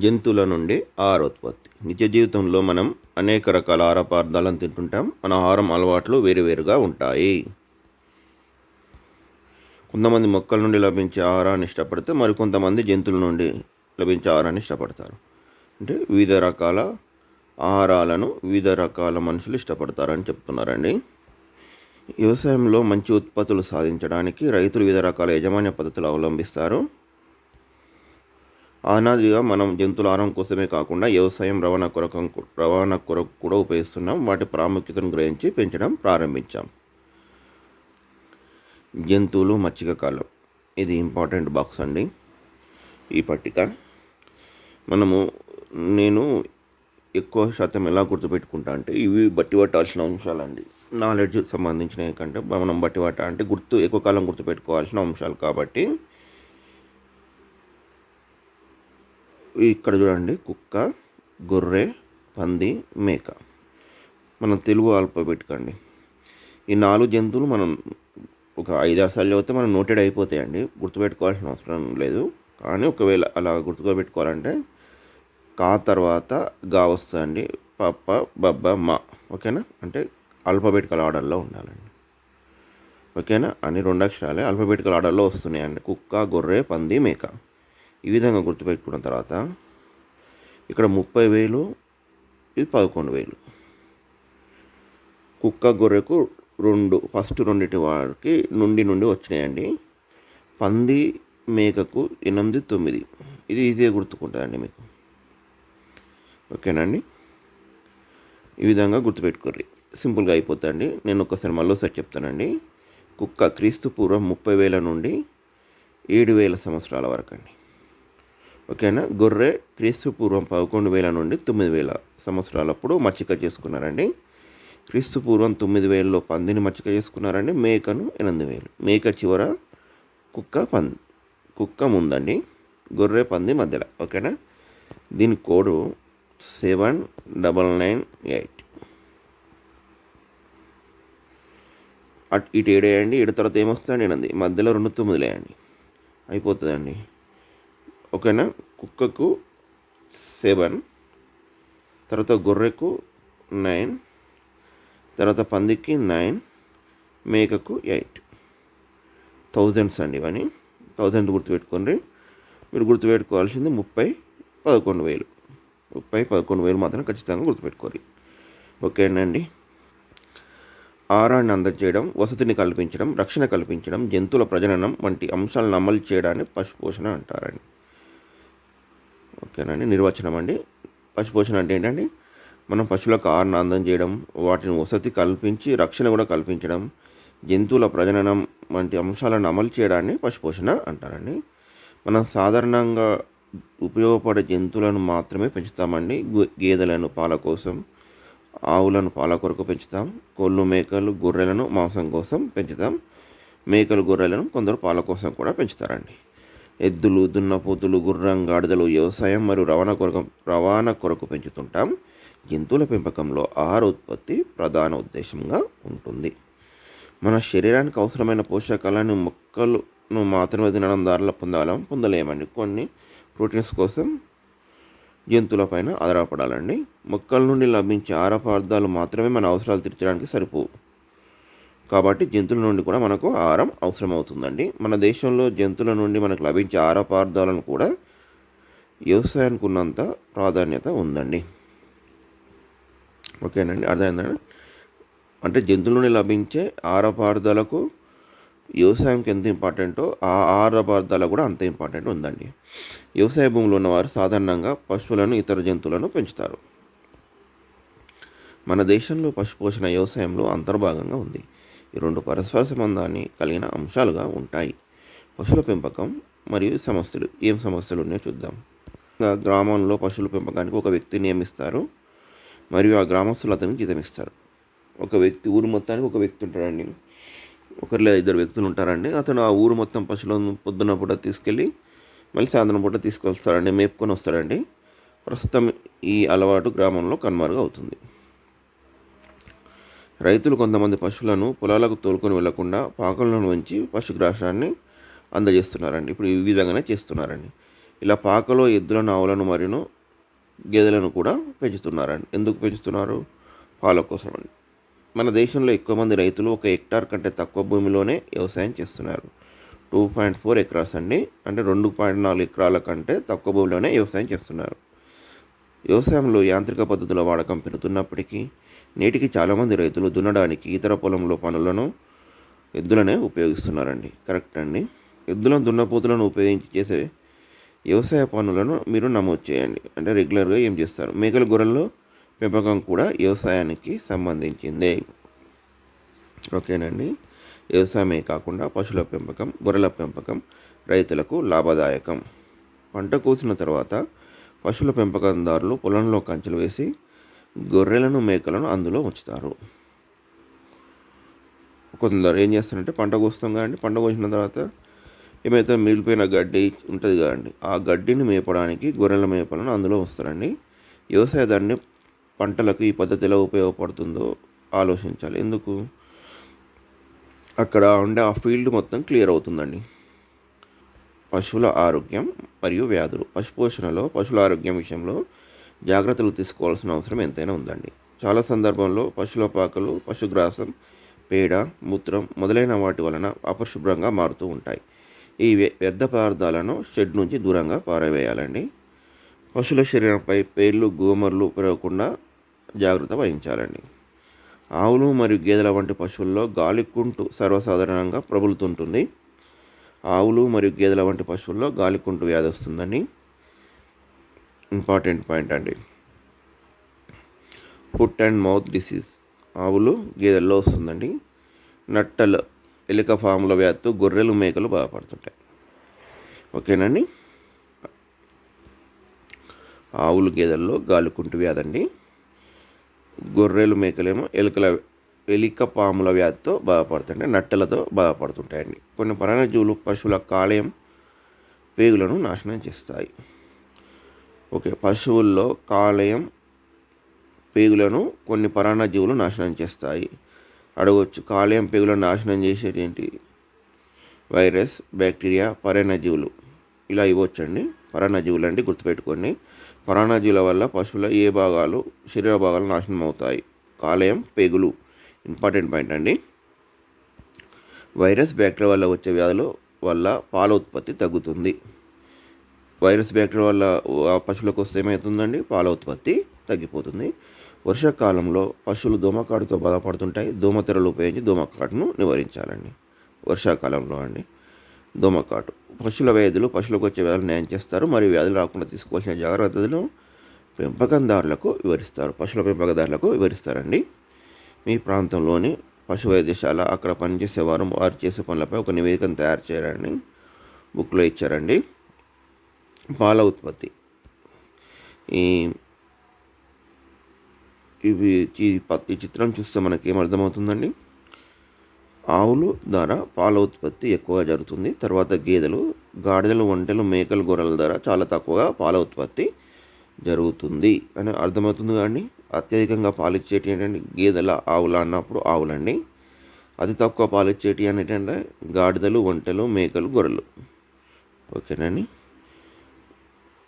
జంతువుల నుండి ఆహారోత్పత్తి. నిత్య జీవితంలో మనం అనేక రకాల ఆహార పదార్థాలను తింటుంటాం. మన ఆహారం అలవాట్లు వేరువేరుగా ఉంటాయి. కొంతమంది మొక్కల నుండి లభించే ఆహారాన్ని ఇష్టపడితే మరికొంతమంది జంతువుల నుండి లభించే ఆహారాన్ని ఇష్టపడతారు. అంటే వివిధ రకాల ఆహారాలను వివిధ రకాల మనుషులు ఇష్టపడతారని చెప్తున్నారండి. వ్యవసాయంలో మంచి ఉత్పత్తులు సాధించడానికి రైతులు వివిధ రకాల యాజమాన్య పద్ధతులు అవలంబిస్తారు. అనాదిగా మనం జంతువుల ఆహారం కోసమే కాకుండా వ్యవసాయం రవాణా కొరకు కూడా ఉపయోగిస్తున్నాం. వాటి ప్రాముఖ్యతను గ్రహించి పెంచడం ప్రారంభించాం. జంతువులు మచ్చిక కాలం, ఇది ఇంపార్టెంట్ బాక్స్ అండి. ఈ పట్టిక నేను ఎక్కువ శాతం ఎలా గుర్తుపెట్టుకుంటా అంటే ఇవి బట్టి పట్టాల్సిన అంశాలండి. నాలెడ్జ్ సంబంధించినవి కంటే మనం బట్టి పట్ట అంటే ఎక్కువ కాలం గుర్తుపెట్టుకోవాల్సిన అంశాలు కాబట్టి ఇక్కడ చూడండి, కుక్క, గొర్రె, పంది, మేక. మనం తెలుగు ఆల్ఫాబెట్ అండి. ఈ 4 జంతువులు మనం ఒక 5-6 సార్లు చదివితే మనం నోటెడ్ అయిపోతాయండి. గుర్తుపెట్టుకోవాల్సిన అవసరం లేదు. కానీ ఒకవేళ అలా గుర్తుపెట్టుకోవాలంటే కా తర్వాత గా వస్తుందండి. పప్ప, బబ్బ, మా. ఓకేనా? అంటే ఆల్ఫాబెటికల్ ఆర్డర్లో ఉండాలండి. ఓకేనా? అన్ని 2 అక్షరాలే ఆల్ఫాబెటికల్ ఆర్డర్లో వస్తున్నాయండి. కుక్క, గొర్రె, పంది, మేక. ఈ విధంగా గుర్తుపెట్టుకున్న తర్వాత ఇక్కడ 30,000, ఇది 11,000. కుక్క, గొర్రెకు 2 ఫస్ట్ రెండింటి వారికి నుండి వచ్చినాయండి. పంది, మేకకు 8, 9. ఇది ఈజీగా గుర్తుకుంటుందండి మీకు. ఓకేనండి? ఈ విధంగా గుర్తుపెట్టుకోర్రి, సింపుల్గా అయిపోతుందండి. నేను ఒకసారి మళ్ళీసారి చెప్తానండి. కుక్క క్రీస్తు పూర్వం 30,000 నుండి 7,000 సంవత్సరాల వరకు అండి. ఓకేనా? గొర్రె క్రీస్తు పూర్వం 11,000 నుండి 9,000 సంవత్సరాలప్పుడు మచ్చిక చేసుకున్నారండి. క్రీస్తు పూర్వం 9,000లో పందిని మచ్చిక చేసుకున్నారండి. మేకను 8,000. మేక చివర, కుక్క ముందండి, గొర్రె, పంది మధ్యలో. ఓకేనా? దీని కోడ్ 7998. ఇటు 7 వేయండి. 7 తర్వాత ఏమొస్తుందండి? 8. మధ్యలో 2 9 వేయండి, అయిపోతుందండి. ఓకేనా? కుక్కకు 7, తర్వాత గొర్రెకు 9, తర్వాత పందికి 9, మేకకు 8. థౌజండ్స్ అండి ఇవన్నీ. 1000 గుర్తుపెట్టుకోండి. మీరు గుర్తుపెట్టుకోవాల్సింది 11,000 మాత్రం ఖచ్చితంగా గుర్తుపెట్టుకోవాలి. ఓకేనండి? ఆహారాన్ని అందజేయడం, వసతిని కల్పించడం, రక్షణ కల్పించడం, జంతువుల ప్రజననం వంటి అంశాలను అమలు చేయడాన్ని పశుపోషణ అంటారండి. ఓకేనండి? నిర్వచనం అండి. పశుపోషణ అంటే ఏంటండి? మనం పశువులకు ఆహారాన్ని అందజేయడం, వాటిని వసతి కల్పించి రక్షణ కూడా కల్పించడం, జంతువుల ప్రజననం వంటి అంశాలను అమలు చేయడాన్ని పశుపోషణ అంటారండి. మనం సాధారణంగా ఉపయోగపడే జంతువులను మాత్రమే పెంచుతామండి. గేదెలను పాల కోసం, ఆవులను పాల కొరకు పెంచుతాం. కోళ్ళు, మేకలు, గొర్రెలను మాంసం కోసం పెంచుతాం. మేకలు, గొర్రెలను కొందరు పాల కోసం కూడా పెంచుతారండి. ఎద్దులు, దున్నపోతులు, గుర్రం, గాడిదలు వ్యవసాయం మరియు రవాణా కొరకు పెంచుతుంటాం. జంతువుల పెంపకంలో ఆహార ఉత్పత్తి ప్రధాన ఉద్దేశంగా ఉంటుంది. మన శరీరానికి అవసరమైన పోషకాలను మొక్కలను మాత్రమే తినడం ద్వారా పొందలేమండి. కొన్ని ప్రోటీన్స్ కోసం జంతువులపైన ఆధారపడాలండి. మొక్కల నుండి లభించే ఆహార పదార్థాలు మాత్రమే మన అవసరాలు తీర్చడానికి సరిపోవు. కాబట్టి జంతువుల నుండి కూడా మనకు ఆహారం అవసరం అవుతుందండి. మన దేశంలో జంతువుల నుండి మనకు లభించే ఆహార పదార్థాలను కూడా వ్యవసాయానికి ఉన్నంత ప్రాధాన్యత ఉందండి. ఓకేనండి? అర్థమైందండి? అంటే జంతువుల నుండి లభించే ఆహార పదార్థాలకు వ్యవసాయంకి ఎంత ఇంపార్టెంటో ఆ ఆహార పదార్థాలకు కూడా అంత ఇంపార్టెంట్ ఉందండి. వ్యవసాయ భూములు ఉన్నవారు సాధారణంగా పశువులను, ఇతర జంతువులను పెంచుతారు. మన దేశంలో పశుపోషణ వ్యవసాయంలో అంతర్భాగంగా ఉంది. ఈ 2 పరస్పర సంబంధాన్ని కలిగిన అంశాలుగా ఉంటాయి. పశువుల పెంపకం మరియు సమస్యలు. ఏం సమస్యలు ఉన్నాయో చూద్దాం. గ్రామంలో పశువుల పెంపకానికి ఒక వ్యక్తిని నియమిస్తారు మరియు ఆ గ్రామస్తులు అతనికి జీతం ఇస్తారు. ఊరు మొత్తానికి ఒక వ్యక్తి ఉంటాడండి. ఒకరు లేదా 2 వ్యక్తులు ఉంటారండి. అతను ఆ ఊరు మొత్తం పశువులను పొద్దున్న పూట తీసుకెళ్ళి మళ్ళీ సాయంత్రం పూట తీసుకొస్తాడండి, మేపుకొని వస్తాడండి. ప్రస్తుతం ఈ అలవాటు గ్రామంలో కనుమరుగు అవుతుంది. రైతులు కొంతమంది పశువులను పొలాలకు తోలుకొని వెళ్లకుండా పాకలను ఉంచి పశుగ్రాసాన్ని అందజేస్తున్నారండి. ఇప్పుడు ఈ విధంగానే చేస్తున్నారండి. ఇలా పాకలో ఎద్దులను, ఆవులను మరియు గేదెలను కూడా పెంచుతున్నారండి. ఎందుకు పెంచుతున్నారు? పాల కోసం అండి. మన దేశంలో ఎక్కువ మంది రైతులు 1 హెక్టార్ కంటే తక్కువ భూమిలోనే వ్యవసాయం చేస్తున్నారు. 2.4 ఎకరాస్ అండి, అంటే 2.4 ఎకరాల కంటే తక్కువ భూమిలోనే వ్యవసాయం చేస్తున్నారు. వ్యవసాయంలో యాంత్రిక పద్ధతుల వాడకం పెరుగుతున్నప్పటికీ నేటికి చాలామంది రైతులు దున్నడానికి, ఇతర పొలంలో పనులను ఎద్దులనే ఉపయోగిస్తున్నారండి. కరెక్ట్ అండి. ఎద్దులను, దున్నపోతులను ఉపయోగించి చేసే వ్యవసాయ పనులను మీరు నమోదు చేయండి. అంటే రెగ్యులర్గా ఏం చేస్తారు? మేకల, గొర్రెల్లో పెంపకం కూడా వ్యవసాయానికి సంబంధించిందే. ఓకేనండి. వ్యవసాయమే కాకుండా పశువుల పెంపకం, గొర్రెల పెంపకం రైతులకు లాభదాయకం. పంట కోసిన తర్వాత పశువుల పెంపకందారులు పొలంలో కంచెలు వేసి గొర్రెలను, మేకలను అందులో ఉంచుతారు. కొందరు ఏం చేస్తారంటే పంట కోస్తాం కదండి, పంట కోసిన తర్వాత ఏమైతే మిగిలిపోయిన గడ్డి ఉంటుంది కదండి, ఆ గడ్డిని మేపడానికి గొర్రెల మేపలను అందులో వస్తారండి. వ్యవసాయదారుని పంటలకు ఈ పద్ధతి ఎలా ఉపయోగపడుతుందో ఆలోచించాలి. ఎందుకు? అక్కడ ఉండే ఆ ఫీల్డ్ మొత్తం క్లియర్ అవుతుందండి. పశువుల ఆరోగ్యం మరియు వ్యాధులు. పశుపోషణలో పశువుల ఆరోగ్యం విషయంలో జాగ్రత్తలు తీసుకోవాల్సిన అవసరం ఎంతైనా ఉందండి. చాలా సందర్భంలో పశువుల పాకలు, పశుగ్రాసం, పేడ, మూత్రం మొదలైన వాటి వలన అపరిశుభ్రంగా మారుతూ ఉంటాయి. ఈ వ్యర్థ పదార్థాలను షెడ్ నుంచి దూరంగా పారవేయాలండి. పశువుల శరీరంపై పేర్లు, గోమర్లు పెరగకుండా జాగ్రత్త వహించాలండి. ఆవులు మరియు గేదెల వంటి పశువుల్లో గాలికుంటు సర్వసాధారణంగా ప్రబలుతుంటుంది. ఆవులు మరియు గేదెల వంటి పశువుల్లో గాలికుంటు వ్యాధి వస్తుందని ఇంపార్టెంట్ పాయింట్ అండి. ఫుట్ అండ్ మౌత్ డిసీజ్ ఆవులు, గేదెల్లో వస్తుందండి. నట్టలు, ఎలుక ఫాముల వ్యాధితో గొర్రెలు, మేకలు బాధపడుతుంటాయి. ఓకేనండి. ఆవులు, గేదెల్లో గాలికుంటు వ్యాధి అండి. గొర్రెలు, మేకలేమో ఎలిక పాముల వ్యాధితో బాధపడుతుంటాయి, నట్టలతో బాధపడుతుంటాయండి. కొన్ని పరాన్నజీవులు పశువుల కాలేయం, పేగులను నాశనం చేస్తాయి. ఓకే, పశువుల్లో కాలేయం, పేగులను కొన్ని పరాన్నజీవులు నాశనం చేస్తాయి. అడగవచ్చు, కాలేయం, పేగులను నాశనం చేసేది ఏంటి? వైరస్, బ్యాక్టీరియా, పరాన్నజీవులు ఇలా ఇవ్వచ్చండి. పరాన్నజీవులు అండి, గుర్తుపెట్టుకోండి. పరాన్నజీవుల వల్ల పశువుల ఏ భాగాలు, శరీర భాగాలు నాశనం అవుతాయి? కాలేయం, పేగులు. ఇంపార్టెంట్ పాయింట్ అండి. వైరస్, బ్యాక్టీరియా వల్ల వచ్చే వ్యాధుల వల్ల పాల ఉత్పత్తి తగ్గుతుంది. వైరస్, బ్యాక్టీరియా వల్ల పశువులకు వస్తే ఏమవుతుందండి? పాల ఉత్పత్తి తగ్గిపోతుంది. వర్షాకాలంలో పశువులు దోమకాటుతో బాధపడుతుంటాయి. దోమతెరలు ఉపయోగించి దోమకాటును నివారించాలండి. వర్షాకాలంలో అండి దోమకాటు. పశువుల వ్యాధులు, పశువులకు వచ్చే వ్యాధులు న్యాయం చేస్తారు మరియు వ్యాధులు రాకుండా తీసుకోవాల్సిన జాగ్రత్తలను పెంపకందారులకు వివరిస్తారు. పశువుల పెంపకదారులకు వివరిస్తారండి. మీ ప్రాంతంలోని పశు వైద్యశాల, అక్కడ పనిచేసేవారు వారు చేసే పనులపై ఒక నివేదికను తయారు చేయాలని బుక్లో ఇచ్చారండి. పాల ఉత్పత్తి. ఈ చిత్రం చూస్తే మనకి ఏమర్థమవుతుందండి? ఆవులు ద్వారా పాల ఉత్పత్తి ఎక్కువగా జరుగుతుంది. తర్వాత గేదెలు, గాడిదలు, ఒంటెలు, మేకలు, గొర్రెల ద్వారా చాలా తక్కువగా పాల ఉత్పత్తి జరుగుతుంది అని అర్థమవుతుంది. కానీ అత్యధికంగా పాలిచ్చేటి ఏంటంటే గేదెల, ఆవుల అన్నప్పుడు ఆవులండి. అతి తక్కువ పాలిచ్చేటి అనేటంటే గాడిదలు, ఒంటెలు, మేకలు, గొర్రెలు. ఓకేనండి.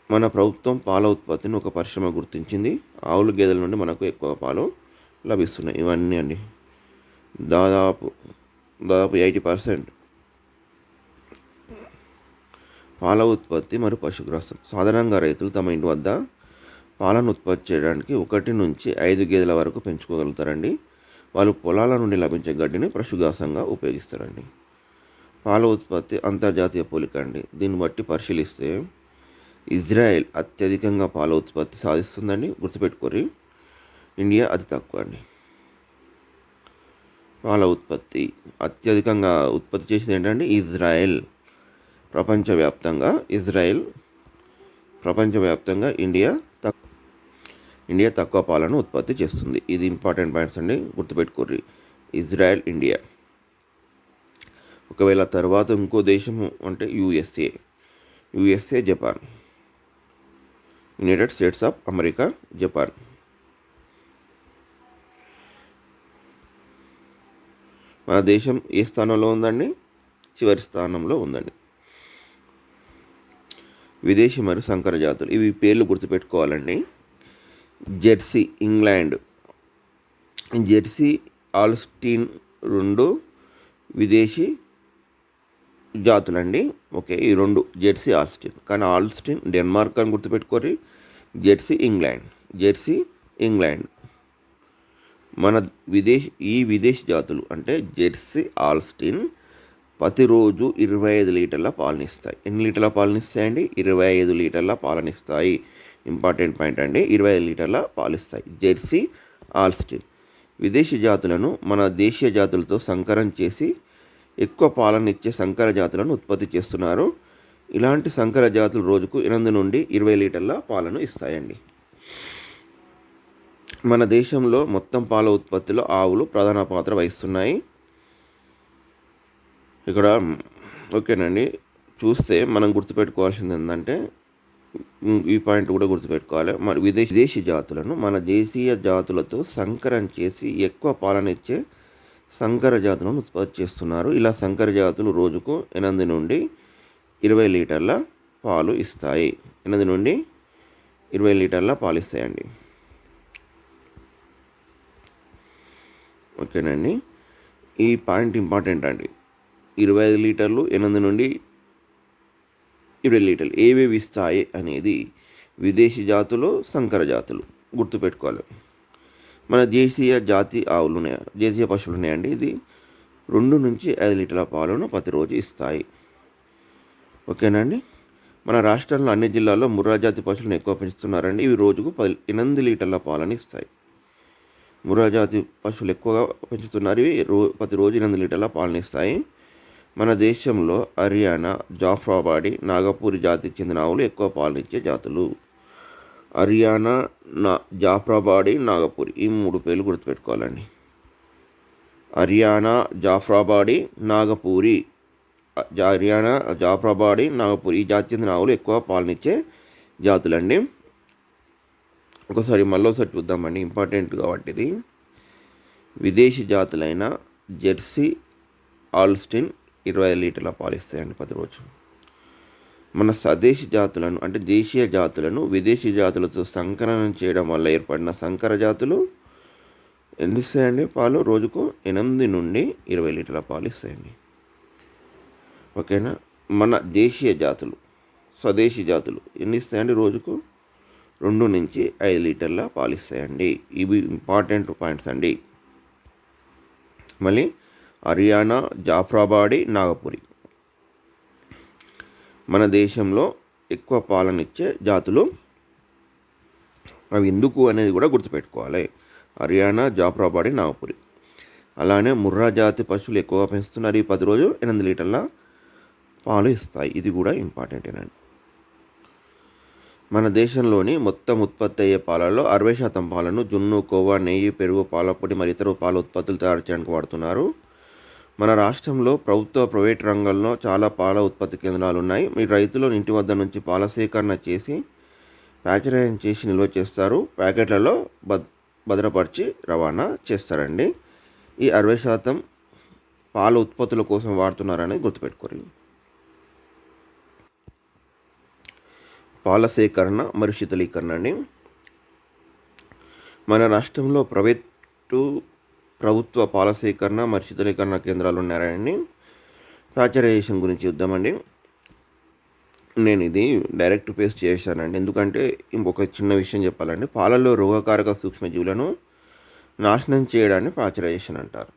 మన ప్రభుత్వం పాల ఉత్పత్తిని ఒక పరిశ్రమ గుర్తించింది. ఆవులు, గేదెల నుండి మనకు ఎక్కువ పాలు లభిస్తున్నాయి. ఇవన్నీ అండి దాదాపు 80% పాల ఉత్పత్తి మరియు పశుగ్రాసం. సాధారణంగా రైతులు తమ ఇంటి వద్ద పాలను ఉత్పత్తి చేయడానికి 1 నుంచి 5 గేదెల వరకు పెంచుకోగలుగుతారండి. వాళ్ళు పొలాల నుండి లభించే గడ్డిని పశుగ్రాసంగా ఉపయోగిస్తారండి. పాల ఉత్పత్తి అంతర్జాతీయ పోలిక అండి. దీన్ని బట్టి పరిశీలిస్తే ఇజ్రాయెల్ అత్యధికంగా పాల ఉత్పత్తి సాధిస్తుందండి, గుర్తుపెట్టుకోరి. ఇండియా అతి తక్కువ అండి. పాల ఉత్పత్తి అత్యధికంగా ఉత్పత్తి చేసేది ఏంటంటే ఇజ్రాయెల్. ప్రపంచవ్యాప్తంగా ఇండియా తక్కువ పాలను ఉత్పత్తి చేస్తుంది. ఇది ఇంపార్టెంట్ పాయింట్స్ అండి, గుర్తుపెట్టుకోర్రి. Israel, India. ఒకవేళ తర్వాత ఇంకో దేశము అంటే USA, Japan. United states of America, Japan. మన దేశం ఏ స్థానంలో ఉందండి? చివరి స్థానంలో ఉందండి. విదేశీ మరియు సంకర జాతులు. ఇవి పేర్లు గుర్తుపెట్టుకోవాలండి. జెర్సీ ఇంగ్లాండ్, జెర్సీ ఆల్స్టీన్ 2 విదేశీ జాతులండి. ఓకే, ఈ 2 జెర్సీ ఆల్స్టీన్, కానీ ఆల్స్టీన్ డెన్మార్క్ అని గుర్తుపెట్టుకోరి. Jersey England, Jersey England. మన విదేశీ జాతులు అంటే జెర్సీ ఆల్స్టీన్ ప్రతిరోజు 25 లీటర్ల పాలనిస్తాయి. ఎన్ని లీటర్ల పాలనిస్తాయండి? 25 లీటర్ల పాలనిస్తాయి. ఇంపార్టెంట్ పాయింట్ అండి, 25 లీటర్ల పాలిస్తాయి జెర్సీ ఆల్స్టీన్. విదేశీ జాతులను మన దేశీయ జాతులతో సంకరం చేసి ఎక్కువ పాలన ఇచ్చే సంకర జాతులను ఉత్పత్తి చేస్తున్నారు. ఇలాంటి సంకర జాతులు రోజుకు 8 నుండి 20 లీటర్ల పాలను ఇస్తాయండి. మన దేశంలో మొత్తం పాల ఉత్పత్తిలో ఆవులు ప్రధాన పాత్ర వహిస్తున్నాయి. ఇక్కడ ఓకేనండి, చూస్తే మనం గుర్తుపెట్టుకోవాల్సింది ఏంటంటే ఈ పాయింట్ కూడా గుర్తుపెట్టుకోవాలి. మన విదేశీ జాతులను మన దేశీయ జాతులతో సంకరం చేసి ఎక్కువ పాలన ఇచ్చే సంకర జాతులను ఉత్పత్తి చేస్తున్నారు. ఇలా సంకర జాతులు రోజుకు 8 నుండి 20 లీటర్ల పాలు ఇస్తాయి. 8 నుండి 20 లీటర్ల పాలు ఇస్తాయండి. ఓకేనండి, ఈ పాయింట్ ఇంపార్టెంట్ అండి. 25 లీటర్లు, 8 నుండి 20 లీటర్లు ఏవేవి ఇస్తాయి అనేది విదేశీ జాతులు, సంకర జాతులు గుర్తుపెట్టుకోవాలి. మన దేశీయ జాతి ఆవులు ఉన్నాయా, దేశీయ పశువులు ఉన్నాయండి. ఇది 2 నుంచి 5 లీటర్ల పాలను ప్రతిరోజు ఇస్తాయి. ఓకేనండి, మన రాష్ట్రంలో అన్ని జిల్లాల్లో ముర్రా జాతి పశువులను ఎక్కువ పెంచుతున్నారండి. ఇవి రోజుకు 8 లీటర్ల పాలను ఇస్తాయి. ముర్రా జాతి పశువులు ఎక్కువగా పెంచుతున్నారు. ఇవి ప్రతిరోజు 8 లీటర్ల పాలను ఇస్తాయి. మన దేశంలో హర్యానా, జాఫ్రాబాడీ, నాగపూరి జాతికి చెందిన ఆవులు ఎక్కువ పాలనిచ్చే జాతులు. హర్యానా, జాఫ్రాబాడీ, నాగపూరి, ఈ 3 పేర్లు గుర్తుపెట్టుకోవాలండి. హర్యానా, జాఫ్రాబాడీ, నాగపూరి. హర్యానా, జాఫ్రాబాడీ, నాగపూరి ఈ జాతికి చెందిన ఆవులు ఎక్కువ పాలనిచ్చే జాతులండి. మళ్ళీసారి చూద్దామండి, ఇంపార్టెంట్ కాబట్టి ఇది. విదేశీ జాతులైన జెర్సీ ఆల్స్టీన్ 25 లీటర్ల పాలు ఇస్తాయండి ప్రతిరోజు. మన స్వదేశీ జాతులను అంటే దేశీయ జాతులను విదేశీ జాతులతో సంకలనం చేయడం వల్ల ఏర్పడిన సంకర జాతులు ఎన్ని ఇస్తాయండి పాలు? రోజుకు 8 నుండి 20 లీటర్ల పాలు ఇస్తాయండి. ఓకేనా, మన దేశీయ జాతులు, స్వదేశీ జాతులు ఎన్ని ఇస్తాయండి? రోజుకు 2 నుంచి 5 లీటర్ల పాలు ఇస్తాయండి. ఇవి ఇంపార్టెంట్ పాయింట్స్ అండి. మళ్ళీ హర్యానా, జాఫ్రాబాడీ, నాగపూరి మన దేశంలో ఎక్కువ పాలనిచ్చే జాతులు. అవి ఎందుకు అనేది కూడా గుర్తుపెట్టుకోవాలి. హర్యానా, జాఫ్రాబాడీ, నాగపూరి. అలానే ముర్రా జాతి పశువులు ఎక్కువగా పెంచుతున్నారు. ఈ ప్రతిరోజు 8 లీటర్ల పాలు ఇస్తాయి. ఇది కూడా ఇంపార్టెంటేనండి. మన దేశంలోని మొత్తం ఉత్పత్తి అయ్యే పాలలో 60% పాలను జున్ను, కోవా, నెయ్యి, పెరుగు, పాలపొడి మరియు ఇతర పాల ఉత్పత్తులు తయారు చేయడానికి వాడుతున్నారు. మన రాష్ట్రంలో ప్రభుత్వ, ప్రైవేట్ రంగంలో చాలా పాల ఉత్పత్తి కేంద్రాలు ఉన్నాయి. మీ రైతులు ఇంటి వద్ద నుంచి పాల సేకరణ చేసి ప్యాకేజింగ్ చేసి నిల్వ చేస్తారు. ప్యాకెట్లలో భద్రపరిచి రవాణా చేస్తారండి. ఈ 60% పాల ఉత్పత్తుల కోసం వాడుతున్నారని గుర్తుపెట్టుకోరు. పాల సేకరణ మరియు శీతలీకరణ అండి. మన రాష్ట్రంలో ప్రభుత్వ పాల సేకరణ మరియు శీతలీకరణ కేంద్రాలు ఉన్నాయండి. ప్యాచరైజేషన్ గురించి చూద్దామండి. నేను ఇది డైరెక్ట్ పేస్ట్ చేశానండి, ఎందుకంటే ఇంకొక చిన్న విషయం చెప్పాలండి. పాలలో రోగకారక సూక్ష్మజీవులను నాశనం చేయడాన్ని ప్యాచరైజేషన్ అంటారు.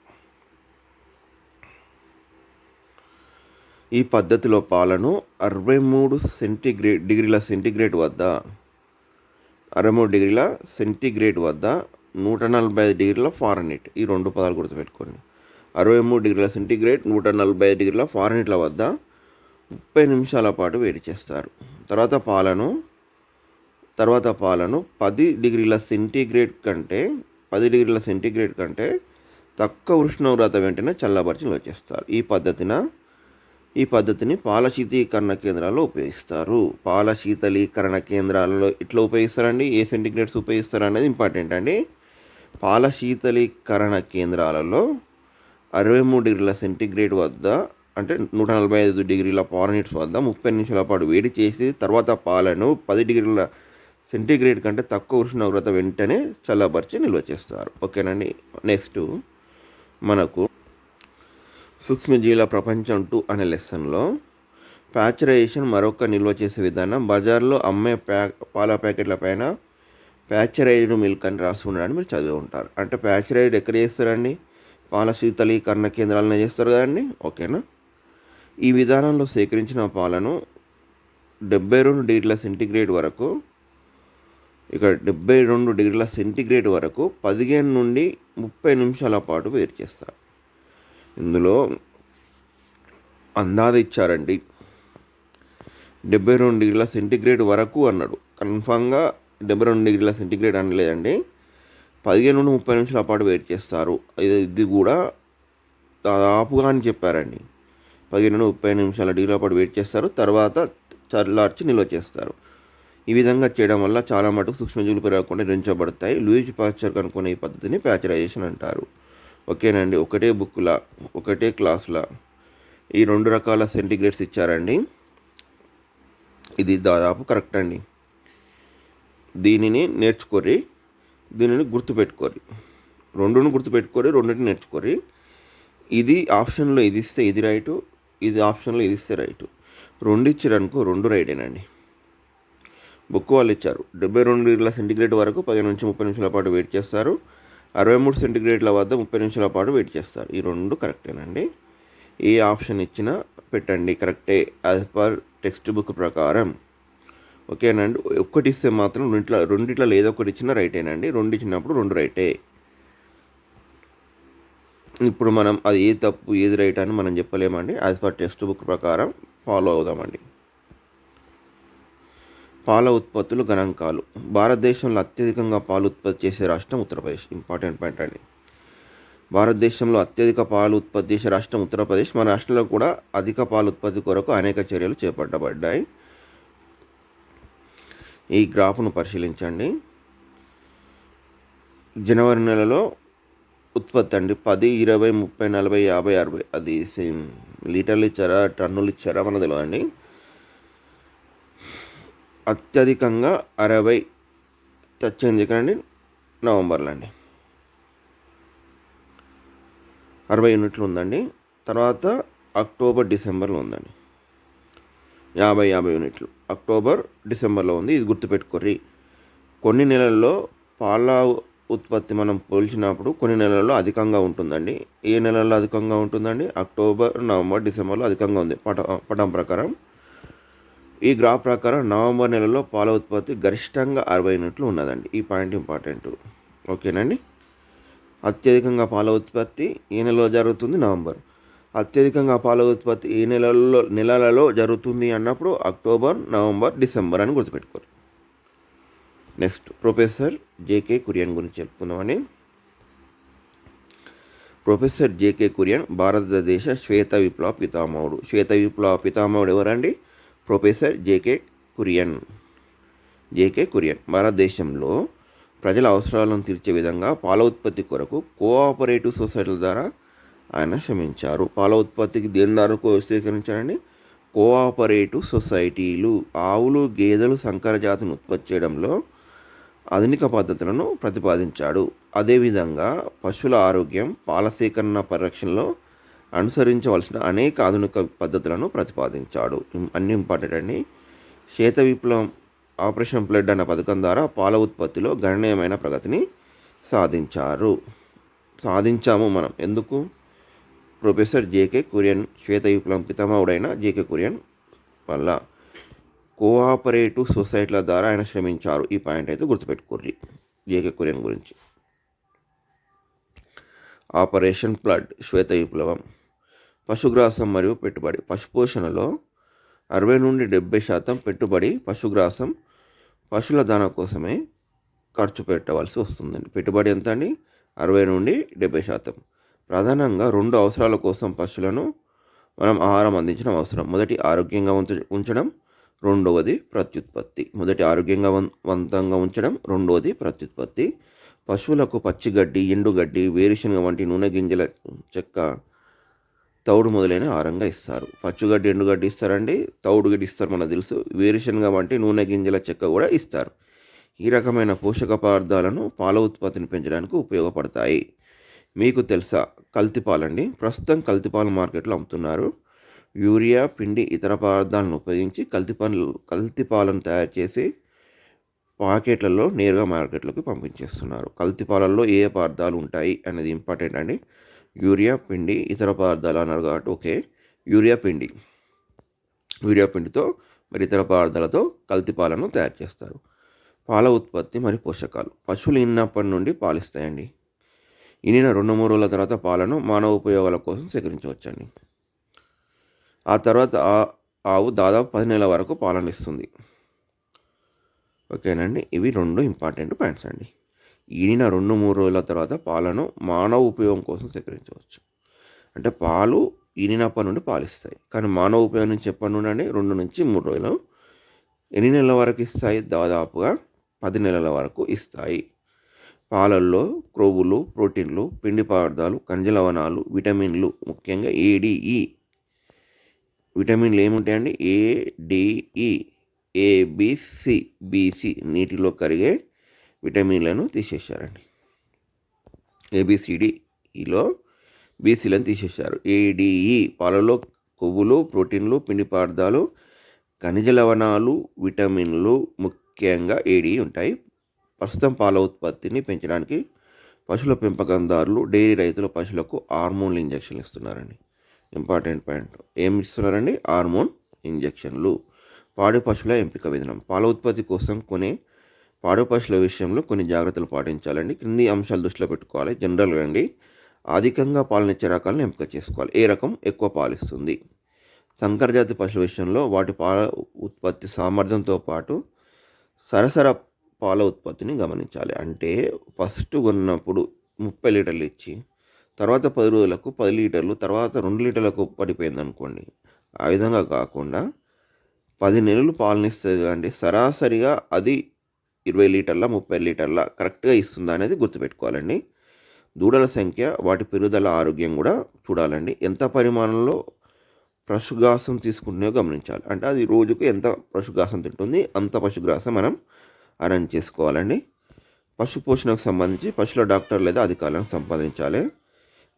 ఈ పద్ధతిలో పాలను 63 డిగ్రీల సెంటీగ్రేడ్ వద్ద 145 డిగ్రీల ఫారెన్హీట్, ఈ 2 పదాలు గుర్తుపెట్టుకోండి. 63 డిగ్రీల సెంటీగ్రేడ్, 145 డిగ్రీల ఫారెన్హీట్ల వద్ద 30 నిమిషాల పాటు వేడి చేస్తారు. తర్వాత పాలను 10 డిగ్రీల సెంటీగ్రేడ్ కంటే తక్కువ ఉష్ణోగ్రత వెంటనే చల్లబరిచి నిల్వ చేస్తారు. ఈ పద్ధతిని పాల శీతలీకరణ కేంద్రాల్లో ఉపయోగిస్తారు. పాల శీతలీకరణ కేంద్రాలలో ఇట్లా ఉపయోగిస్తారండి. ఏ సెంటీగ్రేడ్స్ ఉపయోగిస్తారు అనేది ఇంపార్టెంట్ అండి. పాల శీతలీకరణ కేంద్రాలలో 63 డిగ్రీల సెంటీగ్రేడ్ వద్ద అంటే 145 డిగ్రీల ఫారెన్హీట్ వద్ద 30 నిమిషాల పాటు వేడి చేసి తర్వాత పాలను 10 డిగ్రీల సెంటీగ్రేడ్ కంటే తక్కువ ఉష్ణోగ్రత వెంటనే చల్లబరిచి నిల్వ చేస్తారు. ఓకేనండి. నెక్స్ట్ మనకు సూక్ష్మజీవుల ప్రపంచం 2 అనే లెసన్లో ప్యాచరైజేషన్ మరొక నిల్వ చేసే విధానం. బజార్లో అమ్మే పాల ప్యాకెట్ల పైన ప్యాచరైజ్డ్ మిల్క్ అని రాసి ఉండడాన్ని మీరు చదివి ఉంటారు. అంటే ప్యాచరైజ్డ్ ఎక్కడ చేస్తారండి? పాల శీతలీకరణ కేంద్రాలనే చేస్తారు కదండి. ఓకేనా. ఈ విధానంలో సేకరించిన పాలను 72 డిగ్రీల సెంటీగ్రేడ్ వరకు, ఇక్కడ 72 డిగ్రీల సెంటీగ్రేడ్ వరకు 15 నుండి 30 నిమిషాల పాటు వేరు చేస్తారు. ఇందులో అందాజ ఇచ్చారండి, 72 డిగ్రీల సెంటీగ్రేడ్ వరకు అన్నాడు. కన్ఫామ్గా 72 డిగ్రీల సెంటీగ్రేడ్ అనలేదండి. 15 నుండి 30 నిమిషాల పాటు వెయిట్ చేస్తారు. ఇది కూడా దాదాపుగా అని చెప్పారండి. 15 నుండి 30 నిమిషాల డిగ్రీల పాటు వెయిట్ చేస్తారు, తర్వాత చల్లార్చి నిల్వ చేస్తారు. ఈ విధంగా చేయడం వల్ల చాలా మటుకు సూక్ష్మజీవులు పెరగకుండా నిరించబడతాయి. లూయిజ్ పాస్చర్ కనుక్కునే ఈ పద్ధతిని ప్యాచరైజేషన్ అంటారు. ఓకేనండి. ఒకటే బుక్లా ఒకటే క్లాస్లా ఈ 2 రకాల సెంటీగ్రేడ్స్ ఇచ్చారండి. ఇది దాదాపు కరెక్ట్ అండి. దీనిని నేర్చుకోరి, దీనిని గుర్తుపెట్టుకోరి, రెండుని గుర్తుపెట్టుకోరి, రెండింటిని నేర్చుకోరి. ఇది ఆప్షన్లో ఇది ఇస్తే ఇది రైటు, ఇది ఆప్షన్లో ఇది ఇస్తే రైటు. 2 ఇచ్చారనుకో 2 రైటేనండి. బుక్ వాళ్ళు ఇచ్చారు 72 డిగ్రీల సెంటీగ్రేడ్ వరకు 15 నుంచి 30 నిమిషాల పాటు వెయిట్ చేస్తారు. 63 సెంటీగ్రేడ్ల వద్ద 30 నిమిషాల పాటు వెయిట్ చేస్తారు. ఈ 2 కరెక్టేనండి. ఏ ఆప్షన్ ఇచ్చినా పెట్టండి కరెక్టే యాజ్ పర్ టెక్స్ట్ బుక్ ప్రకారం. ఓకేనండి. ఒక్కటి ఇస్తే మాత్రం రెండిట్లో ఏదో ఒకటి ఇచ్చినా రైటేనండి. 2 ఇచ్చినప్పుడు 2 రైటే. ఇప్పుడు మనం అది ఏ తప్పు ఏది రైట్ అని మనం చెప్పలేమండి. యాజ్ పర్ టెక్స్ట్ బుక్ ప్రకారం ఫాలో అవుదామండి. పాల ఉత్పత్తులు గణాంకాలు. భారతదేశంలో అత్యధికంగా పాలు ఉత్పత్తి చేసే రాష్ట్రం ఉత్తరప్రదేశ్. ఇంపార్టెంట్ పాయింట్ అండి. భారతదేశంలో అత్యధిక పాలు ఉత్పత్తి చేసే రాష్ట్రం ఉత్తరప్రదేశ్. మన రాష్ట్రంలో కూడా అధిక పాలు ఉత్పత్తి కొరకు అనేక చర్యలు చేపట్టబడ్డాయి. ఈ గ్రాఫ్ను పరిశీలించండి. జనవరి నెలలో ఉత్పత్తి అండి 10, 20, 30, 40, 50, 60. అది సేమ్ లీటర్లు ఇచ్చారా టన్నులు ఇచ్చారా మనకు తెలియదండి. అత్యధికంగా 60 తెచ్చింది కదండి నవంబర్లో అండి, 60 యూనిట్లు ఉందండి. తర్వాత అక్టోబర్ డిసెంబర్లో ఉందండి 50 యూనిట్లు. అక్టోబర్ డిసెంబర్లో ఉంది. ఇది గుర్తుపెట్టుకోర్రి. కొన్ని నెలల్లో పాల ఉత్పత్తి మనం పోల్చినప్పుడు కొన్ని నెలల్లో అధికంగా ఉంటుందండి. ఏ నెలల్లో అధికంగా ఉంటుందండి? అక్టోబర్, నవంబర్, డిసెంబర్లో అధికంగా ఉంది పటం ప్రకారం. ఈ గ్రాఫ్ ప్రకారం నవంబర్ నెలలో పాల ఉత్పత్తి గరిష్టంగా 60 యూనిట్లు ఉన్నదండి. ఈ పాయింట్ ఇంపార్టెంట్. ఓకేనండి. అత్యధికంగా పాల ఉత్పత్తి ఏ నెలలో జరుగుతుంది? నవంబర్. అత్యధికంగా పాల ఉత్పత్తి ఏ నెలలలో జరుగుతుంది అన్నప్పుడు అక్టోబర్, నవంబర్, డిసెంబర్ అని గుర్తుపెట్టుకోరు. నెక్స్ట్ ప్రొఫెసర్ జేకే కురియన్ గురించి చెప్పుకుందామని. ప్రొఫెసర్ జేకే కురియన్ భారతదేశ శ్వేత విప్లవ పితామహుడు. శ్వేత విప్లవ పితామహుడు ఎవరండి? Professor JK Kurian. JK Kurian భారతదేశంలో ప్రజల అవసరాలను తీర్చే విధంగా పాల ఉత్పత్తి కొరకు కోఆపరేటివ్ సొసైటీల ద్వారా ఆయన శ్రమించారు. పాల ఉత్పత్తికి దేని ద్వారా స్వీకరించారండి? కోఆపరేటివ్ సొసైటీలు. ఆవులు, గేదెలు, సంకర జాతిని ఉత్పత్తి చేయడంలో ఆధునిక పద్ధతులను ప్రతిపాదించాడు. అదేవిధంగా పశువుల ఆరోగ్యం, పాల సేకరణ, పరిరక్షణలో అనుసరించవలసిన అనేక ఆధునిక పద్ధతులను ప్రతిపాదించాడు. అన్ని ఇంపార్టెంట్ అండి. శ్వేత విప్లవం ఆపరేషన్ ఫ్లడ్ అన్న పథకం ద్వారా పాల ఉత్పత్తిలో గణనీయమైన ప్రగతిని సాధించాము మనం. ఎందుకు? ప్రొఫెసర్ జేకే కురియన్, శ్వేత విప్లవం పితామహుడైన జేకే కురియన్ వల్ల. కోఆపరేటివ్ సొసైటీల ద్వారా ఆయన శ్రమించారు. ఈ పాయింట్ అయితే గుర్తుపెట్టుకోర్రి జేకే కురియన్ గురించి. ఆపరేషన్ ఫ్లడ్, శ్వేత విప్లవం. పశుగ్రాసం మరియు పెట్టుబడి. పశుపోషణలో 60 నుండి 70% పెట్టుబడి పశుగ్రాసం, పశువుల దాణా కోసమే ఖర్చు పెట్టవలసి వస్తుందండి. పెట్టుబడి ఎంత అండి? 60 నుండి 70%. ప్రధానంగా 2 అవసరాల కోసం పశువులను మనం ఆహారం అందించడం అవసరం. మొదటి ఆరోగ్యంగా ఉంచడం, రెండవది ప్రత్యుత్పత్తి. మొదటి ఆరోగ్యంగా వంతంగా ఉంచడం, రెండవది ప్రత్యుత్పత్తి. పశువులకు పచ్చిగడ్డి, ఎండుగడ్డి, వేరుశనగ వంటి నూనె గింజల చెక్క తౌడు మొదలైన ఆహారంగా ఇస్తారు. పచ్చుగడ్డి, ఎండుగడ్డి ఇస్తారండి. తౌడు గడ్డి ఇస్తారు, మనకు తెలుసు. వేరుశనగ వంటి నూనె గింజల చెక్క కూడా ఇస్తారు. ఈ రకమైన పోషక పదార్థాలను పాల ఉత్పత్తిని పెంచడానికి ఉపయోగపడతాయి. మీకు తెలుసా? కల్తీ పాలండి. ప్రస్తుతం కల్తీ పాలు మార్కెట్లో అమ్ముతున్నారు. యూరియా, పిండి, ఇతర పదార్థాలను ఉపయోగించి కల్తీ పాలను తయారు చేసి ప్యాకెట్లలో నేరుగా మార్కెట్లోకి పంపించేస్తున్నారు. కల్తీ పాలల్లో ఏ పదార్థాలు ఉంటాయి అనేది ఇంపార్టెంట్ అండి. యూరియా, పిండి, ఇతర పదార్థాలు అన్నారు కాబట్టి ఓకే. యూరియా పిండితో మరి ఇతర పదార్థాలతో కల్తీ పాలను తయారు చేస్తారు. పాల ఉత్పత్తి మరియు పోషకాలు. పశువులు ఈనినప్పటి నుండి పాలిస్తాయండి. ఈనిన 2-3 రోజుల తర్వాత పాలను మానవ ఉపయోగాల కోసం సేకరించవచ్చండి. ఆ తర్వాత ఆవు దాదాపు 10 నెలల వరకు పాలను ఇస్తుంది. ఓకేనండి. ఇవి 2 ఇంపార్టెంట్ పాయింట్స్ అండి. ఈనిన 2-3 రోజుల తర్వాత పాలను మానవ ఉపయోగం కోసం సేకరించవచ్చు. అంటే పాలు ఈనినప్పటి నుండి పాలిస్తాయి, కానీ మానవ ఉపయోగం నుంచి ఎప్పటి నుండి అండి? 2-3 రోజులు. ఎన్ని నెలల వరకు ఇస్తాయి? దాదాపుగా 10 నెలల వరకు ఇస్తాయి. పాలల్లో క్రొవ్వులు, ప్రోటీన్లు, పిండి పదార్థాలు, ఖనిజ లవణాలు, విటమిన్లు, ముఖ్యంగా ఏడిఈ విటమిన్లు ఏముంటాయండి? ఏడిఈ, ఏబిసి, బీసీ నీటిలో కరిగే విటమిన్లను తీసేశారండి. ఏబిసిడిలో బీసీలను తీసేశారు. ఏడిఈ పాలలో కొవ్వులు, ప్రోటీన్లు, పిండి పదార్థాలు, ఖనిజ లవణాలు, విటమిన్లు, ముఖ్యంగా ఏడిఈ ఉంటాయి. ప్రస్తుతం పాల ఉత్పత్తిని పెంచడానికి పశువుల పెంపకందారులు, డైరీ రైతులు పశువులకు హార్మోన్లు ఇంజక్షన్లు ఇస్తున్నారండి. Important point. ఏమి ఇస్తున్నారండి? హార్మోన్ ఇంజక్షన్లు. పాడి పశువుల ఎంపిక విధానం. పాల ఉత్పత్తి కోసం పాడి పశువుల విషయంలో కొన్ని జాగ్రత్తలు పాటించాలండి. క్రింది అంశాలు దృష్టిలో పెట్టుకోవాలి. జనరల్గా అండి, అధికంగా పాలనిచ్చే రకాలను ఎంపిక చేసుకోవాలి. ఏ రకం ఎక్కువ పాలిస్తుంది? సంకరజాతి పశువుల విషయంలో వాటి పాల ఉత్పత్తి సామర్థ్యంతో పాటు సరసర పాల ఉత్పత్తిని గమనించాలి. అంటే ఫస్ట్ కొన్నప్పుడు 30 లీటర్లు ఇచ్చి తర్వాత 10 రోజులకు 10 లీటర్లు, తర్వాత 2 లీటర్లకు పడిపోయింది అనుకోండి. ఆ విధంగా కాకుండా 10 నెలలు పాలనిస్తుంది అండి, సరాసరిగా అది 20 లీటర్ల 30 లీటర్ల కరెక్ట్గా ఇస్తుందా అనేది గుర్తుపెట్టుకోవాలండి. దూడల సంఖ్య, వాటి పెరుగుదల, ఆరోగ్యం కూడా చూడాలండి. ఎంత పరిమాణంలో పశుగ్రాసం తీసుకుంటున్నాయో గమనించాలి. అంటే అది రోజుకు ఎంత పశుగ్రాసం తింటుంది, అంత పశుగ్రాసం మనం అరేంజ్ చేసుకోవాలండి. పశు పోషణకు సంబంధించి పశువుల డాక్టర్ లేదా అధికారులను సంపాదించాలి.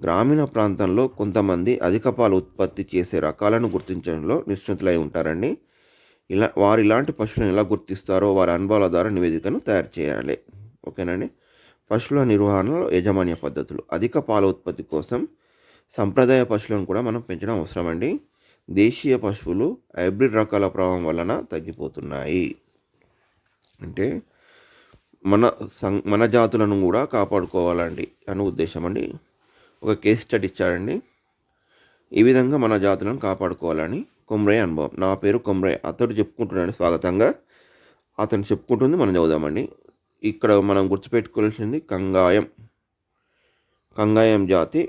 గ్రామీణ ప్రాంతంలో కొంతమంది అధిక పాలు ఉత్పత్తి చేసే రకాలను గుర్తించడంలో నిష్ణాతులై ఉంటారండి. వారు ఇలాంటి పశువులను ఎలా గుర్తిస్తారో వారి అనుభవాల ద్వారా నివేదికను తయారు చేయాలి. ఓకేనండి. పశువుల నిర్వహణలో యాజమాన్య పద్ధతులు. అధిక పాల ఉత్పత్తి కోసం సంప్రదాయ పశువులను కూడా మనం పెంచడం అవసరం అండి. దేశీయ పశువులు హైబ్రిడ్ రకాల ప్రభావం వలన తగ్గిపోతున్నాయి. అంటే మన జాతులను కూడా కాపాడుకోవాలండి అని ఉద్దేశం అండి. ఒక కేస్ స్టడీ ఇచ్చాడండి. ఈ విధంగా మన జాతులను కాపాడుకోవాలని కొమ్రయ్య అనుభవం. నా పేరు కొమ్రయ్య. అతడు చెప్పుకుంటున్నాడు స్వాగతంగా. అతను చెప్పుకుంటుంది మనం చదువుదామండి. ఇక్కడ మనం గుర్తుపెట్టుకోవాల్సింది కంగాయం జాతి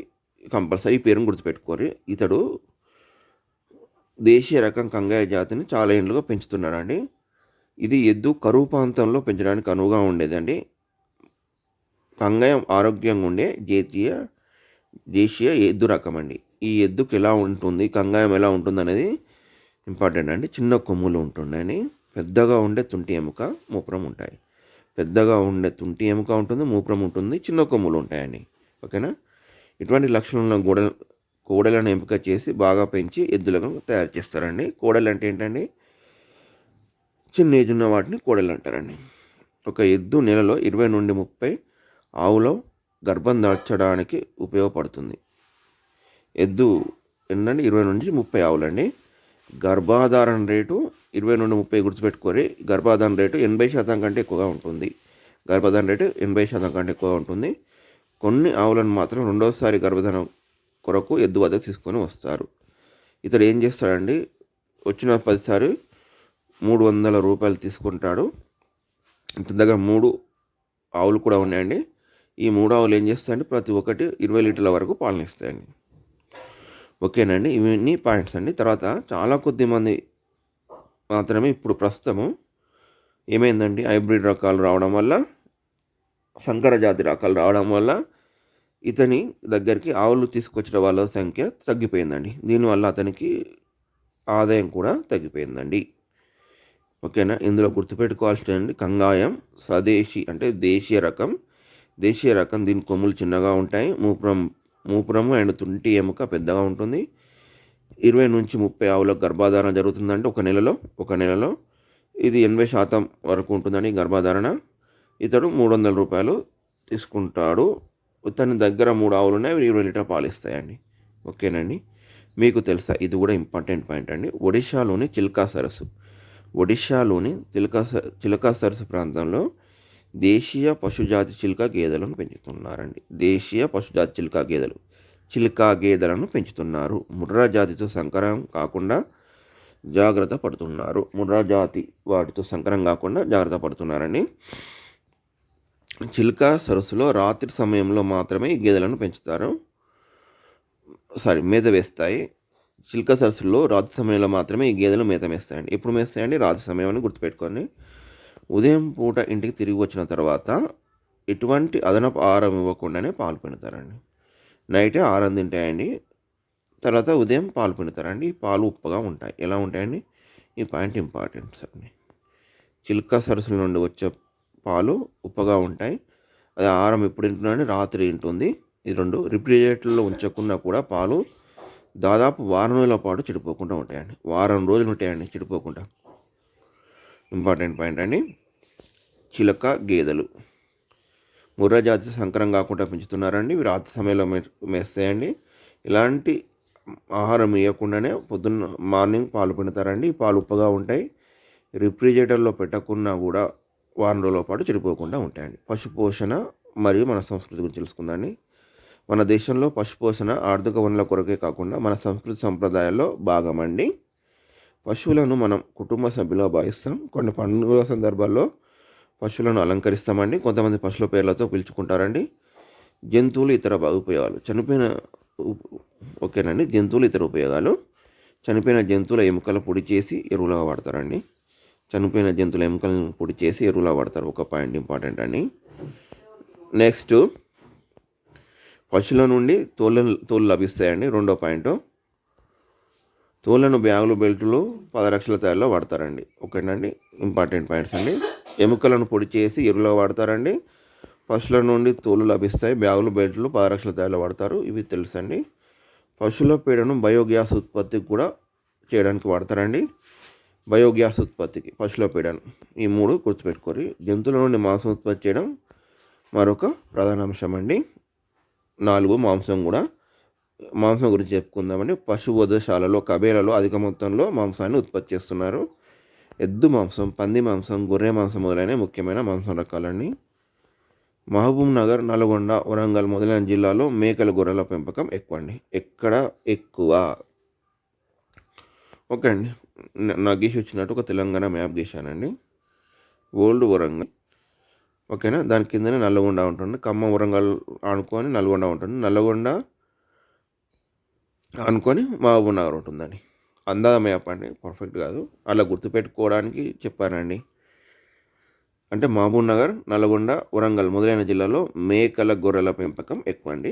కంపల్సరీ ఈ పేరును గుర్తుపెట్టుకోరు. ఇతడు దేశీయ రకం కంగాయ జాతిని చాలా ఏళ్ళుగా పెంచుతున్నాడండి. ఇది ఎద్దు కరువు ప్రాంతంలో పెంచడానికి అనువుగా ఉండేదండి. కంగాయం ఆరోగ్యంగా ఉండే దేశీయ ఎద్దు రకం అండి. ఈ ఎద్దుకు ఎలా ఉంటుంది, కంగాయం ఎలా ఉంటుంది అనేది ఇంపార్టెంట్ అండి. చిన్న కొమ్ములు ఉంటుండని, పెద్దగా ఉండే తుంటి ఎముక, మూపురం ఉంటాయి. పెద్దగా ఉండే తుంటి ఎముక ఉంటుంది, మూపురం ఉంటుంది, చిన్న కొమ్ములు ఉంటాయండి. ఓకేనా? ఇటువంటి లక్షణాలను కోడలను ఎంపిక చేసి బాగా పెంచి ఎద్దులను తయారు చేస్తారండి. కోడలు అంటే ఏంటండి? చిన్న ఏజ్ ఉన్న వాటిని కోడలు అంటారండి. ఒక ఎద్దు నెలలో 20 నుండి 30 ఆవులో గర్భం దాల్చడానికి ఉపయోగపడుతుంది. ఎద్దు ఏంటంటే 20 నుంచి 30 ఆవులండి. గర్భాధారణ రేటు 20 నుండి 30 గుర్తుపెట్టుకోరి. గర్భాధారణ రేటు 80% కంటే ఎక్కువగా ఉంటుంది. గర్భధారణ రేటు 80% కంటే ఎక్కువగా ఉంటుంది. కొన్ని ఆవులను మాత్రం రెండోసారి గర్భధారణ కొరకు ఎద్దు వద్దకు తీసుకొని వస్తారు. ఇతడు ఏం చేస్తాడండి? వచ్చిన 10 సారి 300 రూపాయలు తీసుకుంటాడు. ఇతని దగ్గర 3 ఆవులు కూడా ఉన్నాయండి. ఈ 3 ఆవులు ఏం చేస్తాయండి? ప్రతి ఒక్కటి 20 లీటర్ల వరకు పాలన ఇస్తాయండి. ఓకేనండి. ఇవన్నీ పాయింట్స్ అండి. తర్వాత చాలా కొద్ది మంది మాత్రమే ఇప్పుడు ప్రస్తుతము ఏమైందండి? హైబ్రిడ్ రకాలు రావడం వల్ల, సంకర జాతి రకాలు రావడం వల్ల ఇతని దగ్గరికి ఆవులు తీసుకొచ్చిన వాళ్ళ సంఖ్య తగ్గిపోయిందండి. దీనివల్ల అతనికి ఆదాయం కూడా తగ్గిపోయిందండి. ఓకేనా. ఇందులో గుర్తుపెట్టుకోవాల్సింది కంగాయం స్వదేశీ అంటే దేశీయ రకం దీని కొమ్ములు చిన్నగా ఉంటాయి. మూపురము అండ్ తుంటి ఎముక పెద్దగా ఉంటుంది. 20-30 ఆవులకు గర్భధారణ జరుగుతుందండి ఒక నెలలో. ఇది 80% వరకు ఉంటుందండి గర్భధారణ. ఇతడు $300 తీసుకుంటాడు. ఇతని దగ్గర 3 ఆవులు ఉన్నాయి. 20 లీటర్ పాలు ఇస్తాయండి. ఓకేనండి. మీకు తెలుసా, ఇది కూడా ఇంపార్టెంట్ పాయింట్ అండి. ఒడిశాలోని చిలకా సరస్సు ప్రాంతంలో దేశీయ పశుజాతి చిలుక గేదెలను పెంచుతున్నారండి. దేశీయ పశుజాతి చిలుకా గేదెలను పెంచుతున్నారు. ముర్రా జాతితో సంకరం కాకుండా జాగ్రత్త పడుతున్నారండి. చిలుకా సరస్సులో రాత్రి సమయంలో మాత్రమే ఈ గేదెలను మేత వేస్తాయి. చిలుక సరస్సులో రాత్రి సమయంలో మాత్రమే ఈ గేదెలు మేత వేస్తాయండి. ఎప్పుడు మేస్తాయండి? రాత్రి సమయం అని గుర్తుపెట్టుకోండి. ఉదయం పూట ఇంటికి తిరిగి వచ్చిన తర్వాత ఎటువంటి అదనపు ఆహారం ఇవ్వకుండానే పాలు పిండుతారండి. నైటే ఆహారం తింటాయండి, తర్వాత ఉదయం పాలు పిండుతారండి. పాలు ఉప్పగా ఉంటాయి. ఎలా ఉంటాయండి? ఈ పాయింట్ ఇంపార్టెంట్ అండి. చిలుక సరస్సుల నుండి వచ్చే పాలు ఉప్పగా ఉంటాయి. అది ఆహారం ఎప్పుడు తింటుందండి? రాత్రి తింటుంది. ఇది 2 రిఫ్రిజిరేటర్లో ఉంచకుండా కూడా పాలు దాదాపు వారం రోజుల పాటు చెడిపోకుండా ఉంటాయండి. వారం రోజులు ఉంటాయండి చెడిపోకుండా. ఇంపార్టెంట్ పాయింట్ అండి. చిలక గేదెలు ముర్రా జాతి సంకరం కాకుండా పెంచుతున్నారండి. ఇవి రాత్రి సమయంలో మేస్తాయండి. ఇలాంటి ఆహారం ఇవ్వకుండానే మార్నింగ్ పాలు పిండుతారండి. పాలు ఉప్పగా ఉంటాయి. రిఫ్రిజిరేటర్లో పెట్టకుండా కూడా వారం రోజుల పాటు చెడిపోకుండా ఉంటాయండి. పశుపోషణ మరియు మన సంస్కృతి గురించి తెలుసుకుందాండి. మన దేశంలో పశుపోషణ ఆర్థిక వనరుల కొరకే కాకుండా మన సంస్కృతి సంప్రదాయాల్లో భాగమండి. పశువులను మనం కుటుంబ సభ్యులుగా భావిస్తాం. కొన్ని పండుగల సందర్భాల్లో పశువులను అలంకరిస్తామండి. కొంతమంది పశువుల పేర్లతో పిలుచుకుంటారండి. జంతువులు ఇతర ఉపయోగాలు ఇతర ఉపయోగాలు. చనిపోయిన జంతువుల ఎముకలు పొడి చేసి ఎరువులుగా వాడతారండి. ఒక పాయింట్ ఇంపార్టెంట్ అండి. నెక్స్ట్, పశువుల నుండి తోలు లభిస్తాయండి. 2వ పాయింట్. తోళ్లను బ్యాగులు, బెల్టులు, పాదరక్షల తయారీలో వాడతారండి. ఓకేనండి. ఇంపార్టెంట్ పాయింట్స్ అండి. ఎముకలను పొడి చేసి ఎరువులుగా వాడతారండి. పశువుల నుండి తోలు లభిస్తాయి. బ్యాగులు, బెల్టులు, పాదరక్షల తయారీలో వాడతారు. ఇవి తెలుసండి. పశువుల పేడను బయోగ్యాస్ ఉత్పత్తికి కూడా చేయడానికి వాడతారండి. పశువుల పేడను ఈ 3 గుర్తుపెట్టుకోరు. జంతువుల నుండి మాంసం ఉత్పత్తి చేయడం మరొక ప్రధాన అంశం అండి. 4 మాంసం గురించి చెప్పుకుందామండి. పశు వధశాలలో కబేలలో అధిక మొత్తంలో మాంసాన్ని ఉత్పత్తి చేస్తున్నారు. ఎద్దు మాంసం, పంది మాంసం, గొర్రె మాంసం మొదలైన ముఖ్యమైన మాంసం రకాలండి. మహబూబ్ నగర్, నల్గొండ, వరంగల్ మొదలైన జిల్లాలో మేకల, గొర్రెల పెంపకం ఎక్కడ ఎక్కువ? ఓకే అండి. నాకు గీసి వచ్చినట్టు ఒక తెలంగాణ మ్యాప్ గీశానండి. ఓల్డ్ వరంగల్, ఓకేనా. దాని కిందనే నల్గొండ ఉంటుంది. ఖమ్మం, వరంగల్ ఆనుకొని నల్గొండ ఉంటుంది. నల్గొండ ఆనుకొని మహబూబ్ నగర్ ఉంటుందండి. అందాజ మ్యాప్ అండి, పర్ఫెక్ట్ కాదు. అలా గుర్తుపెట్టుకోవడానికి చెప్పానండి. అంటే మహబూబ్ నగర్, నల్గొండ, వరంగల్ మొదలైన జిల్లాలో మేకల, గొర్రెల పెంపకం ఎక్కువ అండి.